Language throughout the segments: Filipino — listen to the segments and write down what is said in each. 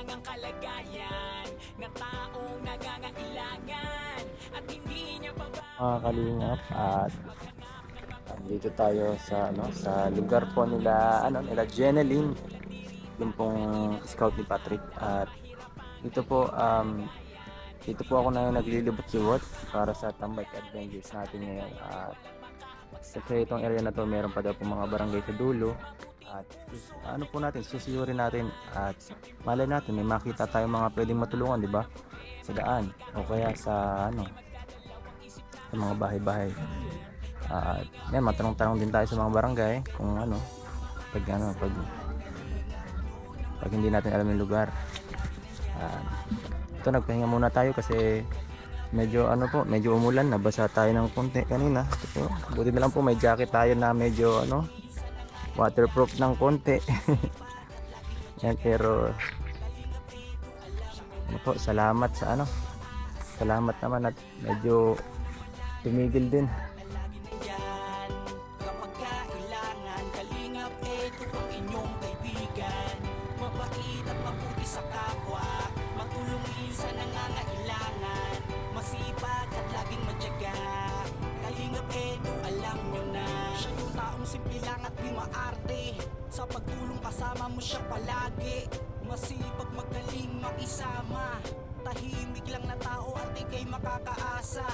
ngunang kalagayan ng taong nangangailangan at hindi niya pa ba Mga kalingap, at dito tayo sa sa lugar po nila nila Jeneline, yung pong scout ni Patrick. At dito po ako na naglilibot-libot para sa Tambay Adventures natin ngayon. At kasi itong area na to meron pa daw po mga barangay sa dulo, at susuyurin natin at malay natin may makita tayong mga pwedeng matulungan, di ba, sa daan o kaya sa mga bahay-bahay. At matanong-tanong din tayo sa mga barangay kung pag hindi natin alam yung lugar. Ito, nagpahinga muna tayo kasi medyo umulan, nabasa tayo ng konti kanina. Ito, buti na lang po may jacket tayo na medyo waterproof ng konti. Yan, pero salamat naman at medyo tumigil din. kapag kailangan kalingap ito ang inyong kaibigan mabait at mabuti sa kapwa matulungin sa nangangailangan masipag at laging matyaga kalingap ito alam nyo na siya yung taong simple lang at di maarte sa pagtulong kasama mo siya palagi masipag magaling makisama tahimik lang na tao at ika'y makakaasa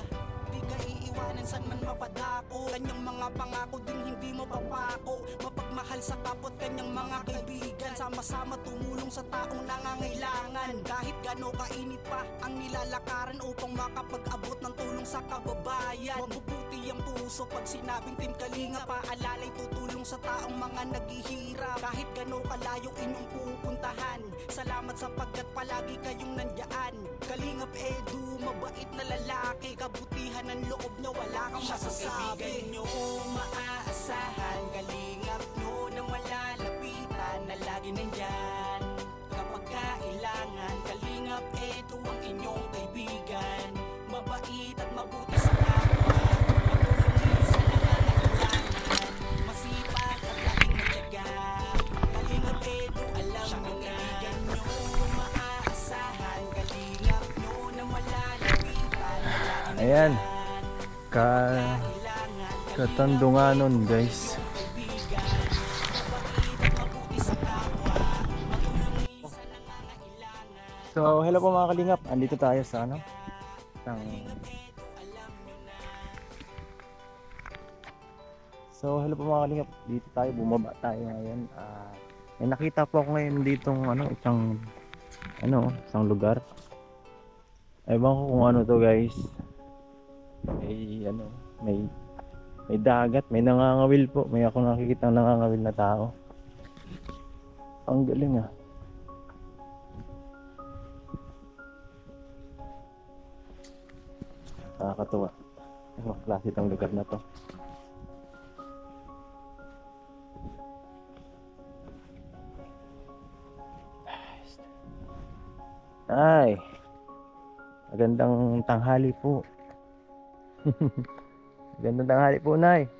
di ka iiwanan san man mapadako kanyang mga pangako ding hindi mo papako mapagmahal sa kapot kanyang mga kaibigan sama-sama tumulong sa taong nangangailangan kahit gano kainit pa ang nilalakaran upang makapag-abot ng tulong sa kababayan mabubuti ang puso pag sinabing Team Kalinga paalalay tutulong sa taong mga naghihirap kahit gano kalayo inyong pupuntahan salamat sapagkat palagi kayong nandyan Kalingap Edu mabait na lalaki kabutihan ng loob niya wala kang masasabi kaibigan nyo maaasahan kalingap nyo na malalapitan na lagi nandyan kapag kailangan kalingap ito ang inyong kaibigan mabait at mabuti sa kapwa matulungin sa nangangailangan masipag at laging matyaga kalingap ito alam nyo kaibigan nyo maaasahan kalingap nyo na malalapitan na lagi Ayan, katandunganon guys. So hello po mga kalingap, andito tayo sa So hello po mga kalingap, dito tayo, bumaba tayo ngayon. May nakita po ako ngayon ditong isang lugar. Ewan ko kung ano to guys. May dagat, may nangangawil po. May ako nakikita nangangawil na tao. Ang galing ah. Nakakatuwa. Ang klase itong lugar na to. Ay, magandang tanghali po. Magandang tanghali po, Nay.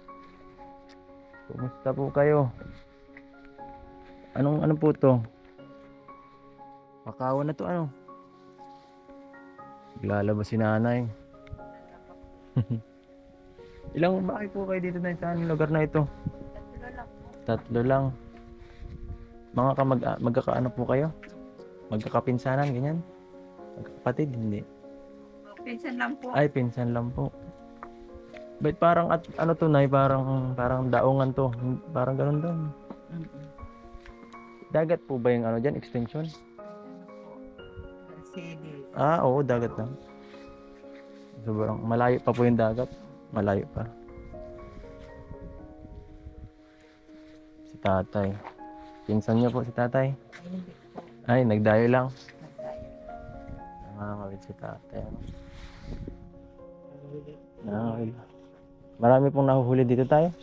Kumusta po kayo? Ano po to? Pakawan na to ano? Lalabas si nanay. Ilang bahay po kayo dito na sa lugar na ito? Tatlo lang. Mga magkakaano po kayo? Magkakapinsanan, ganyan? Magkakapatid, hindi? Pinsan lang po. Ay, pinsan lang po. Ba't parang ano to, Nay? Parang daungan to. Parang ganun daw. Dagat po ba yung dyan? Extension? CD. Oo, dagat lang. Sobrang malayo pa po yung dagat. Malayo pa. Si tatay. Pinsan niyo po si tatay? Ay, nagdayo lang. Nangangawil si tatay. Nangangawil. Marami pong nahuhuli dito tayo?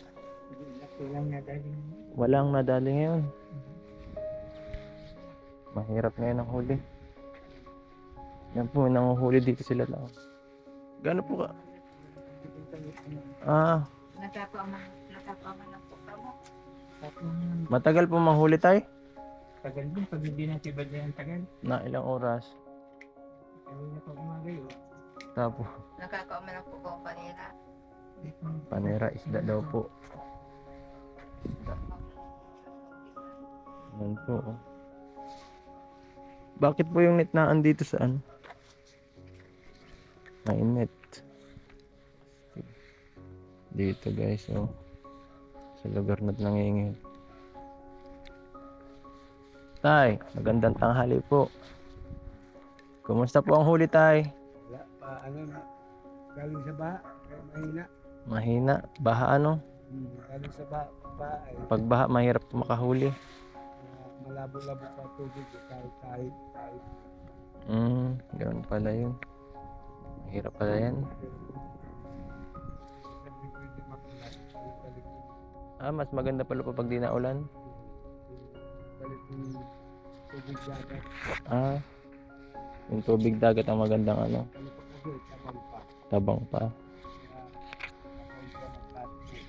Walang nadali ngayon. Mahirap ngayon ang huli. Yan po, nanguhuli dito sila lang. Gano'n po ka? Natapaman lang po kamo. Matagal po mahuli tayo? tagal din. Pag hindi na tibad na yung tagal. Na ilang oras. Ayaw na pag umagayo. Tapos, Nakakaumana po ko kanina. panera isda daw po. Isda. Yan po. Oh. Bakit po yung net na andito sa ano? May net. Dito guys, oh. Sa lugar na nangingin. Tay, magandang tanghali po. Kumusta po ang huli, Tay? Wala pa, ano na. Galing sa baha. Kaya mahina. Mahina. Baha ano? Galing sa baha. Baha ay Pag baha, mahirap makahuli. malabo-labo pa tubig. Kahit. Ganoon pala yun. Mahirap pala yan. Sabi ko hindi makulat. Balik Mas maganda pala po pag di naulan. yung tubig dagat. Yung tubig dagat ang magandang ano, Ano pa kasi, tabang pa. tabang pa. Kaya, account ka ng plastic.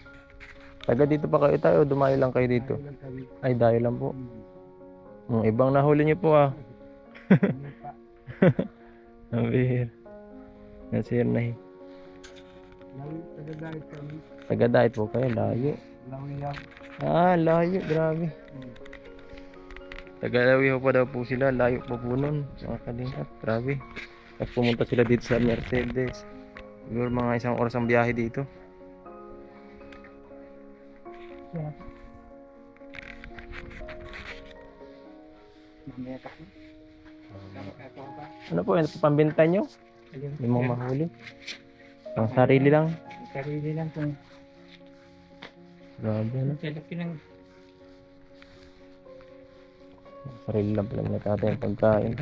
Taga dito pa kayo tayo, dumayo lang kayo dito. Ayaw lang kami. Ay, dayo lang po. Ibang nahuli niyo po ah. Ano pa. Nabihir. Nasir na Lalo, taga-dahil kami. Taga diet po kayo, layo. Walang iyak. Layo, grabe. Taga-lawi po daw po sila, layo po po nun. Mga kalingap, grabe. At pumunta sila dito sa Mercedes. Siguro mga 1 oras ang biyahe dito. Mamaya ka. Ito ba? Ano po, ano po pambenta nyo? Hindi mo mahuli. Pang sarili lang. Sarili lang kung Grabe, ano? kalaki ng Sarili lang pala nila tatay ang pagkain.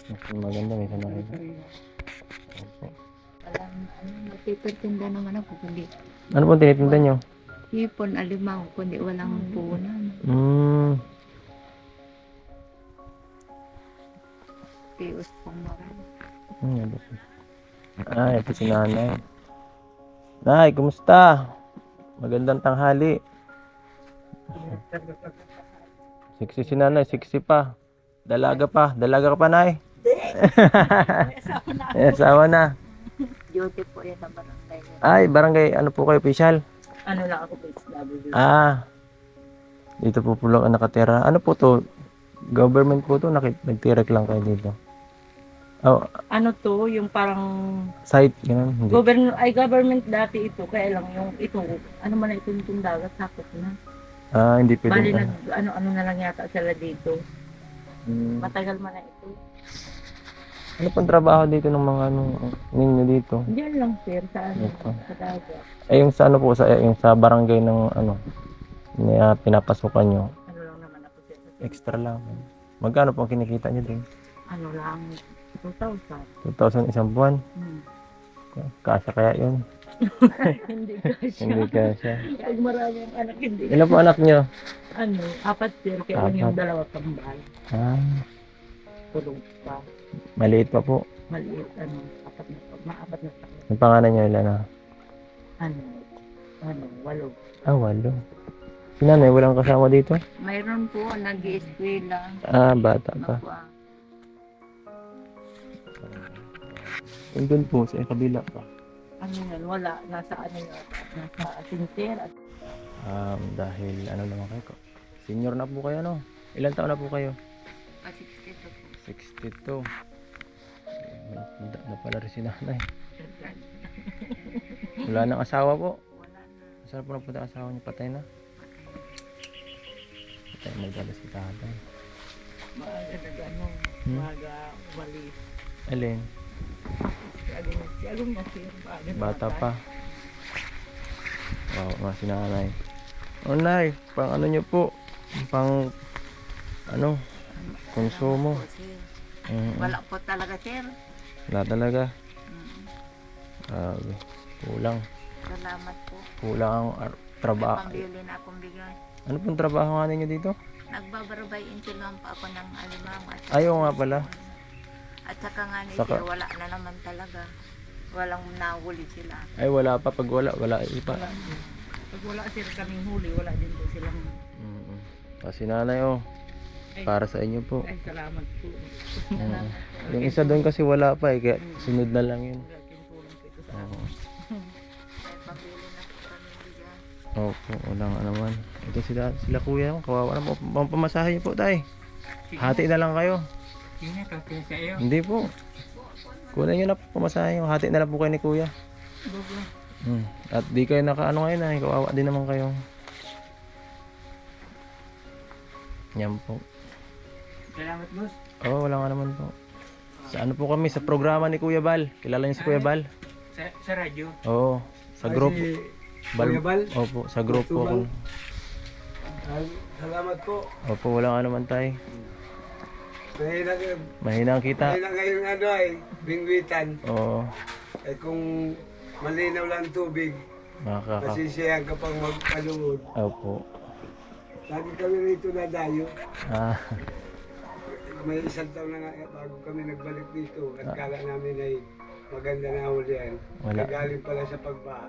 Mas maganda, may sanayin. Opo. Walang nagtitinda naman ako kundi Ano po tinitinda nyo? hipon, alimaw, kundi walang punan. Tius pong marami. Ano po? Ito si nanay. Nay, kumusta? Magandang tanghali. Sexy si nanay, sexy pa. Dalaga pa. Dalaga ka pa, nay? May asawa na. Duty po yan ang barangay. Ay, barangay, ano po kayo, official? Ano lang ako PSW. Dito po lang ang nakatira. Ano po to? Government po to? Nagtirak lang kayo dito. Ano to, yung parang Site, gano'n? Hindi. government dati ito, kaya lang yung ito, ano man na ito yung dagat, sakot na. Hindi pwede. Bali ano na lang yata sila dito. Matagal man na ito. Ano pong trabaho dito ng mga ninyo dito? Diyan lang sir, sa ano, Ito. sa dagat. Yung sa ano po, yung sa barangay ng ano, na pinapasukan nyo, Ano lang naman ako sir. extra lang. Magkano po ang kinikita nyo din? Ano lang, 2,000. 2,000 isang buwan? Kasya kaya yun? Hindi kasi. Hindi kasya. Pag maraming anak, hindi. Ilan po anak nyo? Ano, 4 sir, kaya lang yung Apat. 2 kambal. Tulong pa. Maliit pa po. Maliit, ano, 4 na taon. Yung pangalan nyo ilan na? Ano, 8. 8. Si nanay, walang kasama dito? Mayroon po, nag-i-eskwela. Bata pa. Yung dun po, sa kabila pa. Ano yan, wala. Nasa ano yun, nasa Sinter. Dahil ano naman kayo, senior na po kayo, no? Ilan taon na po kayo? 62. Matanda na pala rin si nanay. Wala nang asawa po. Wala na. Saan po napunta ang asawa niyo? Patay na? Patay, magdala si tatay. Maaga nag-ano, maaga walis. Alin? Sialong na sir. Bata pa. Wow, mga si nanay. Oh, nay, pang ano niyo po? Pang ano? Konsumo. Wala po talaga sir. Wala talaga. Kulang. Salamat po. Kulang ang trabaho. Pambili na akong bigas. Ano pong trabaho nga ninyo dito? Nagbabarabay lang pa ako ng alimango. Ayaw nga pala. At saka nga ni Saka- sir, wala na naman talaga. walang nahuli sila. Ay, wala pa. Pag wala ipa. Wala din. Pag wala sila kaming huli, wala din po silang. Kasi nanay, oh. Ay, Para sa inyo po. ay salamat po. Oo. Yung isa doon kasi wala pa eh. Kaya sunod na lang yun. Malaking tulong po ito sa Oo. ay pabili na po kami bigas. Opo, walang ano naman. Ito sila kuya, kawawa na po. Pamasahe niyo po, tay. Hati na lang kayo. Sige, kasi sa iyo. Hindi po. Kunin niyo na po pamasahe niyo. Hati na lang po kayo ni kuya. Bugo. At di kayo nakaano ngayon ay kawawa din naman kayo. Yan po. Salamat, boss. Oo, wala nga naman po. Sa ano po kami? Sa programa ni Kuya Bal. Kilala niyo si Kuya Bal? Sa radyo. Oo. Sa group. Kuya Bal? Opo, sa group po ako. Salamat po. Opo, wala nga naman tayo. Mahina ang kita. Mahina ngayon ano ay, bingwitan. Oo. Ay kung malinaw lang tubig, masisiyahan ka pang magpaluod. Opo. Lagi kami rito nadayo. Ah. May isang taon na nga bago kami nagbalik dito. At kala namin ay maganda na hulihan. Wala. Galing pala sa pagbaha.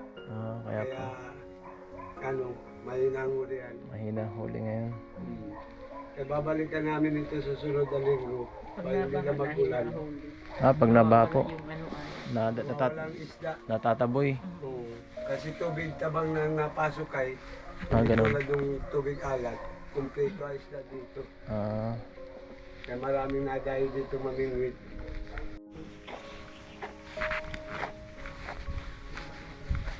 Kaya po. Ano, mahina ang hulihan. Mahina ang huli ngayon. Kaya babalikan namin ito sa sunod na linggo. Para hindi na magulan. Pag nabaha po. Yung ano ay. Walang isda. Natataboy. Oo. Kasi tubig tabang na napasok ay Ganun. tulad ng tubig alat. Kumpleto ay isda dito. Kaya maraming nadayo dito mamingwit.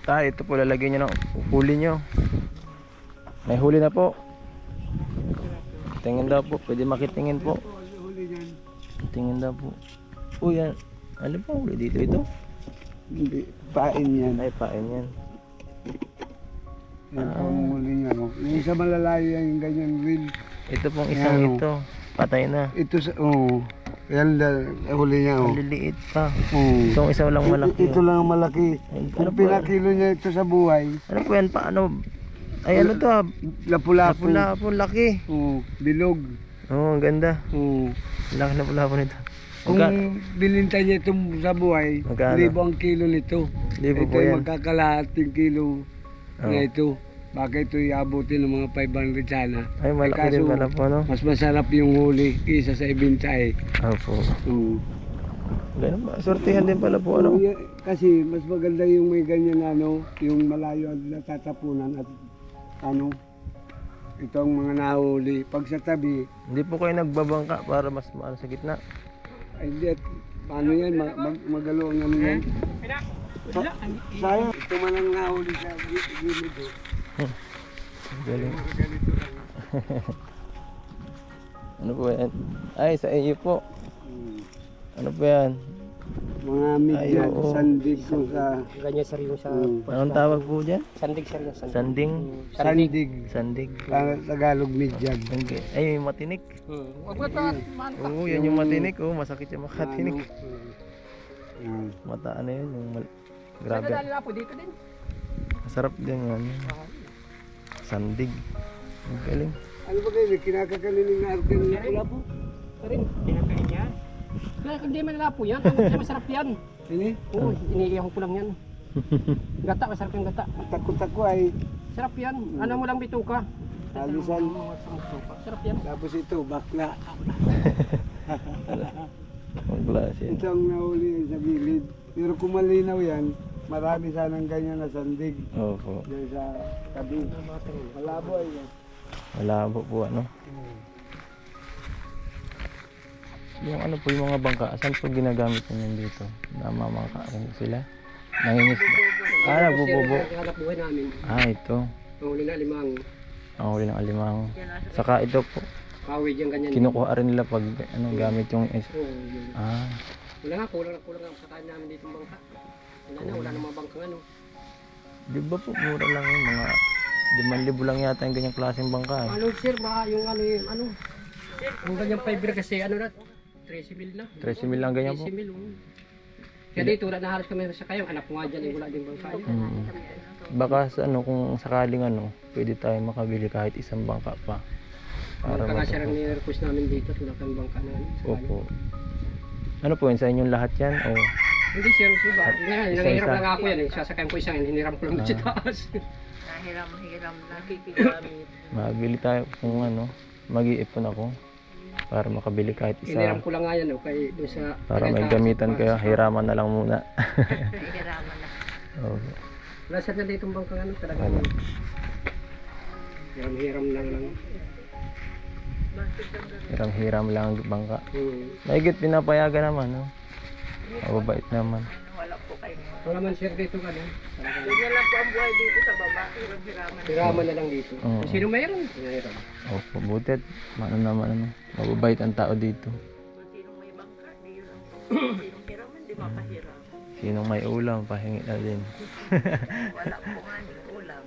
Ito po lalagyan nyo ng huli nyo. May huli na po. Tingin daw po. Pwede makitingin po. Huli niyan. Tingin daw po. Uy, yan. Ano pa huli dito ito? Hindi. Pain yan. Ay, pain yan. Yan po ang huli niya. No? Yung isa malalayo yan, yung ganyan rin. Ito pong isang Yan, ito. Patay na. Ito sa, oo. Yan huli niya. Oh. Maliliit pa. Oo. Itong isa walang malaki. Ito lang ang malaki. Ano Kung po? pinakilo niya ito sa buhay, Ano po yan? Paano? Ay, ano to? lapu-lapu. Lapu-lapu. Laki. Oo. Bilog. Oo, ang ganda. Oo. Laki na lapu-lapu nito. Kung bilinta niya itong sa buhay, Magkano? 1,000 ang kilo nito. Libo Ito po ay yan. magkakalahating kilo na Oo. ito. Baka ito iabutin ng mga 500 sana. Ay, malaki din kaso, pala po, no? Mas masarap yung huli kaysa sa ibinta eh. Opo. Oo. Ganun ba? Sortihan din pala po, ano? Kasi mas maganda yung may ganyan ano, yung malayo at natatapunan at ano, itong mga nahuli. Pag sa tabi, Hindi po kayo nagbabangka para mas maano sa gitna. ay hindi at paano yan, magalo ang ano yan. Sayang, ito man ang nahuli sa gilid eh. Galing. Mga ganito lang. Ano po yan? Ay, sa iyo po. Ano po yan? Mga midyan, Ay, oo. sandig ko sa Ganyan sir yung sa Anong tawag po dyan? sandig sir yung sandig. Sanding? sandig. Sandig. Tagalog midyan. Okay. Ay, yung matinik. Wag mo ta man. Oo, yan yung matinik. Oo, masakit yung makatinik. Yan. Mata ano yun? Yung Sabi grabe. nila po dito din. Masarap din yan. Sandig. Ang galing. Ano ba kayo, kinakakalining na arkin na pula po? Rin, kinakain niya. Kaya hindi man nila po yan. Kaya masarap yan. Ini, Oo, iniiyaw ko lang yan. Gata, masarap yung gata. takot ako ay Sarap yan. Ano mo lang bituka. alisan. Sarap yan. Tapos ito, bakla. Ang klase. Ito ang nahuli sa gilid. Pero kung malinaw yan, marami sanang ganyan na sandig. Opo. Diyan sa tabi. Malabo ay yan. Malabo po ano. Yung ano po yung mga bangka, saan po ginagamit niyo dito? Namamangka sila? Nangingis. Nagbububo. Hanap buhay namin. Ito. Mahuli na limang. Ang huli ng alimang. Saka ito po, Kawid yung ganyan. kinukuha rin nila pag ano, gamit yung Oo, yun. Wala nga, kulang ang sakain namin dito ng bangka. Wala na mga bangkang ano. Di ba po, mura lang yung mga 5,000 lang yata yung ganyang klaseng bangka eh. Ano sir, ba yung ano yung ano? Yung ganyang fiber kasi ano na, 13 mil na. 13,000 lang ganyan po. 13 mil. Kaya dito, wala na halos kami sa kayo. Anak ko nga dyan, wala din bangka yun. Baka sa ano, kung sakaling ano, pwede tayo makabili kahit isang bangka pa. Para Bangka nga siya mas- ang ni-request namin dito, wala kang bangka na. Opo. Ano po yun, sa inyong lahat yan? O Hindi sir, iba. Ngayon, Isa-isa. nangihiram lang ako yan eh. Sasakayin ko isang, hiniram ko lang doon sa taas. Nahiram-hiram na kikigamit. Mabili tayo kung ano, mag-iipon ako para makabili kahit Hiniram isa. ko lang nga yan, kay doon sa... Para may taas. gamitan kayo, hiraman na lang muna. Nahiraman na. Oh, Wala sir na dito bangkang ano, talagang... Wala. Hiram-hiram lang lang. hiram-hiram lang ang bangka. Hmm. Mahigit pinapayagan naman, no? Mababait naman. Wala po kayo. Wala man sir dito ka din. Hindi lang po ang buhay dito sa baba. Hiram-hiraman. Hiraman na lang dito. Oo. Kung sino mayroon? Hiniram. Opo, buti at ano naman, ano, mababait ang tao dito. Kung sinong may bangka, di yun ang sinong hiraman, di mapahiram. Sinong may ulam, pahingi na din. Wala po nga ni ulam.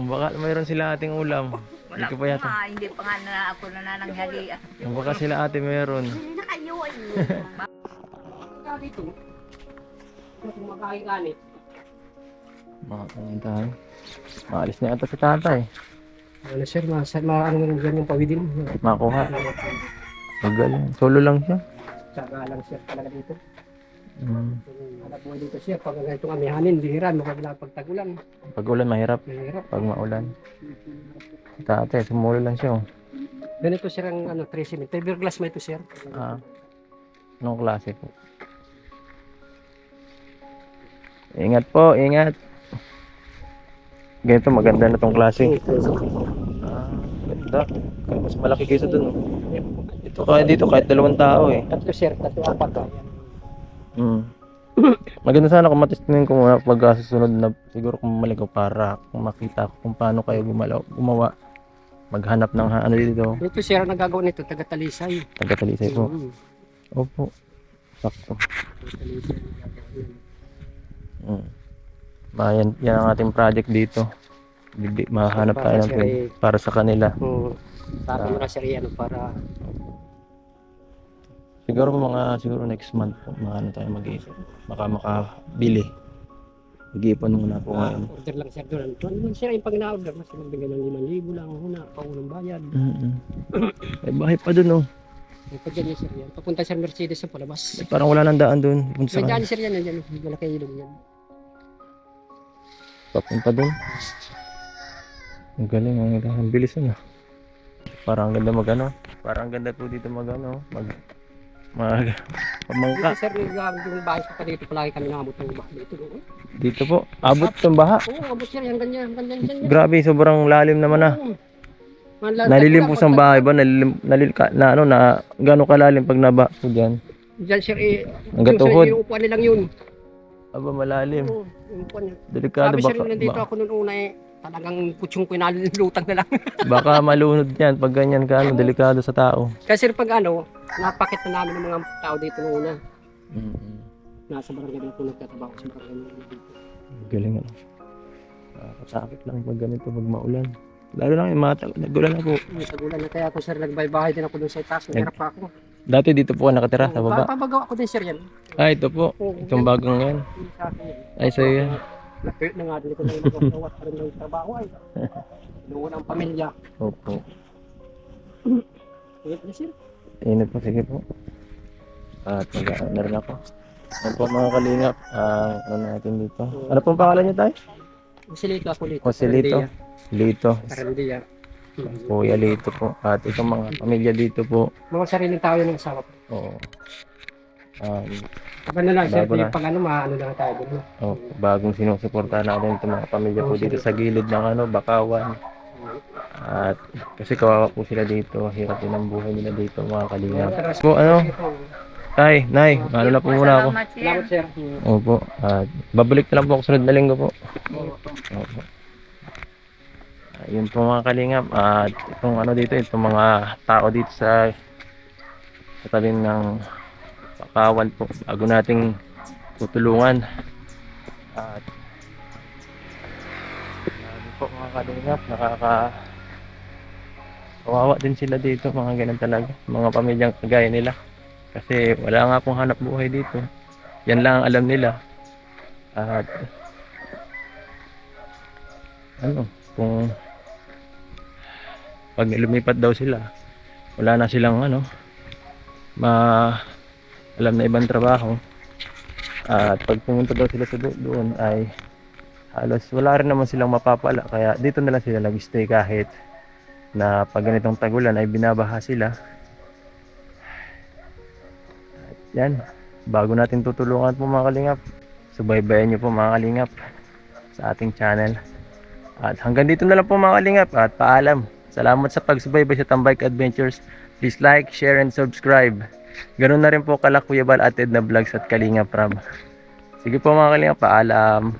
Baka mayroon sila ating ulam. Wala Dito po pa yata. nga, hindi pa nga na ako nanananghalian. Baka sila ate mayroon. Hindi na kayo ay Kaya dito. Kung makakain Mga kanitahan. Maalis na ata si tatay. ano sir, ano yung ganyang pawidin. Makuha. Magaling. Solo lang siya. Tsaga lang sir talaga dito. Anak buhay dito sir, pag ganito kami hanin, hiram, makagala pagtagulan. Pag ulan mahirap. Mahirap. Pag maulan. Si tatay, sumulo lang siya. Oh. Ganito sir ang ano, 3 cement. Fiberglass mo ito sir. Ah, anong klase po? Ingat po, ingat. Ganito, maganda na tong klase. Ah, ganda. Mas malaki kaysa dun. Oh. Ito kaya dito, kahit 2 tao eh. Tatlo sir, tatlo apat. Maganda sana kung matestinin ko muna pag susunod na siguro kung maligaw para kung makita ko kung paano kayo gumawa. Maghanap ng ano dito. Ito sir, ang nagagawa nito, taga-Talisay. Taga-Talisay po. Mm. Opo. Sakto. Taga-Talisay. Yan ang ating project dito. Mahanap tayo ng para sa kanila. Oo. Sa akin mga sir, ano, para Siguro next month po, ano tayo makabili. Mag-iipon muna po ngayon. order lang sir doon. Ano man sir, yung pag na-order, mas magbigay ng 5,000 lang una, paunang bayad. May bahay pa dun oh. Yung pag ganyan sir yan. Papunta sir Mercedes sa palabas. Parang wala nang daan dun. Punta May sa daan sir yan, yan. Malaki ilong yan. papunta dun. Ang galing, ang bilis na. Parang ang ganda Parang ang ganda po dito pamangka. Dito sir, yung bahay pa dito, palagi kami nakabot ng bahay dito. No? Dito po, abot itong baha. Oo, abot sir, yan ganyan dyan. Grabe, sobrang lalim naman na. Nalilim po sa bahay ba? Gano'ng kalalim pag naba po dyan? Diyan sir, Hanggang tuhod. yung upuan nilang yun. Aba, malalim. Oo, yung upuan niya. Delikado Sabi sir, baka, nandito ako noon una talagang kutsyung ko inalulutang na lang. baka malunod yan pag ganyan ka, delikado sa tao. Kasi pag napakit na namin ng mga tao dito noon una. Nasa barangay na po nagtatrabaho sa barangay na dito. Galing ano. Nakakatakot lang pag ganito, pag maulan. Lalo lang yung nag-ulan na po. Tagulan na kaya ako sir, nagbaybahay din ako dun sa itaas. Nagharap pa ako. Dati dito po ka nakatira sa baba. Papagawa ako din sir yan. Ito po. Itong bagong yan. Sa akin yan. Ay, sa'yo yan. Napuyot na nga din ko na yung magagawa pa rin ng trabaho ay. Noon ang pamilya. Opo. Puyot na sir. Init po, sige po. At mag-ano na rin ako. Ano po mga kalingap, ano natin dito. Ano pong pangalan niyo tayo? Silito ako dito. Joselito. Lito. Karandiya. Kuya Lito po. At itong mga pamilya dito po. Mga sariling tao yun ang asawa ko. Oo. Ano lang sir, Bago na. yung pag maano lang tayo dun. Bagong sinusuporta natin itong mga pamilya po dito sa gilid ng Bakawan. At kasi kawawa po sila dito. Hirap din ang buhay nila dito mga kalingap. Po Tay, Nay, ano na po muna ako. Salamat sir. Opo. At babalik na lang po ako sunod na linggo po. Opo. Ayun po mga kalingap. At itong dito, itong mga tao dito sa tabi ng Bakawan po. Bago nating tutulungan. At po mga kalingap, kawawa din sila dito, mga ganun talaga, mga pamilyang kagaya nila. Kasi wala nga pong hanap buhay dito. Yan lang ang alam nila. At kung pag lumipat daw sila, wala na silang alam na ibang trabaho. At pag pumunta daw sila sa doon ay halos wala rin naman silang mapapala. Kaya dito na lang sila nag-stay kahit na pag ganitong tagulan ay binabaha sila. At yan, bago natin tutulungan po mga kalingap, subaybayan nyo po mga kalingap sa ating channel. At hanggang dito na lang po mga kalingap at paalam. Salamat sa pagsubaybay sa Tambike Adventures. Please like, share, and subscribe. Ganun na rin po kala Kuya Bal at Ed na vlogs at Kalingap Ram. Sige po mga kalingap, paalam.